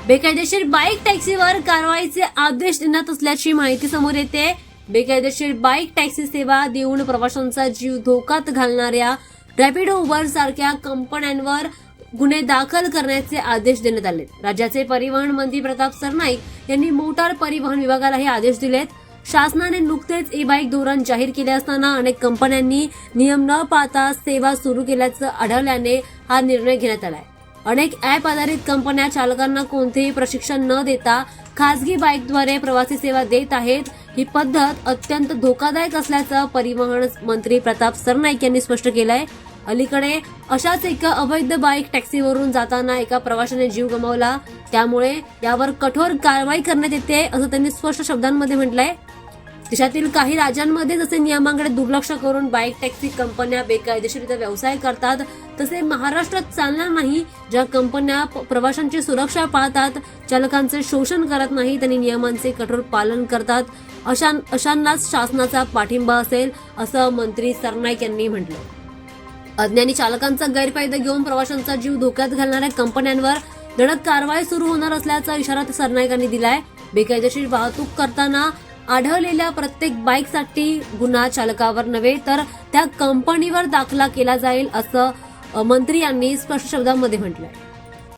बेकायदेशीर बाईक टॅक्सीवर कारवाईचे आदेश देण्यात असल्याची माहिती समोर येते। बेकायदेशीर बाईक टॅक्सी सेवा देऊन प्रवाशांचा जीव धोक्यात घालणाऱ्या रॅपिडो, उबर सारख्या कंपन्यांवर गुन्हे दाखल करण्याचे आदेश देण्यात आले। राज्याचे परिवहन मंत्री प्रताप सरनाईक यांनी मोटार परिवहन विभागाला हे आदेश दिलेत। शासनाने नुकतेच ई बाईक धोरण जाहीर केले असताना अनेक कंपन्यांनी नियम न पाळता सेवा सुरू केल्याचं आढळल्याने हा निर्णय घेण्यात आलाय। अनेक ॲप आधारित कंपन्या चालकांना कोणतेही प्रशिक्षण न देता खासगी बाईकद्वारे प्रवासी सेवा देत आहेत। ही पद्धत अत्यंत धोकादायक असल्याचं परिवहन मंत्री प्रताप सरनाईक यांनी स्पष्ट केलंय। अलीकडे अशाच एका अवैध बाईक टॅक्सीवरून जाताना एका प्रवाशाने जीव गमावला, त्यामुळे यावर कठोर कारवाई करण्यात येते असं त्यांनी स्पष्ट शब्दांमध्ये म्हटलंय। देशातील काही राज्यांमध्ये जसे नियमांकडे दुर्लक्ष करून बाईक टॅक्सी कंपन्या बेकायदेशीररित्या व्यवसाय करतात, तसे महाराष्ट्रात चालणार नाही। ज्या कंपन्या प्रवाशांची सुरक्षा पाळतात, चालकांचे शोषण करत नाहीत आणि नियमांचे कठोर पालन करतात, अशांनाच शासनाचा पाठिंबा असेल असं मंत्री सरनाईक यांनी म्हटलं। अज्ञानी चालकांचा गैरफायदा घेऊन प्रवाशांचा जीव धोक्यात घालणाऱ्या कंपन्यांवर धडक कारवाई सुरू होणार असल्याचा इशारा सरनाईकांनी दिलाय। बेकायदेशीर वाहतूक करताना आढळलेल्या प्रत्येक बाईकसाठी गुन्हा चालकावर नव्हे तर त्या कंपनीवर दाखल केला जाईल असं मंत्री यांनी स्पष्ट शब्दांमध्ये म्हटलंय।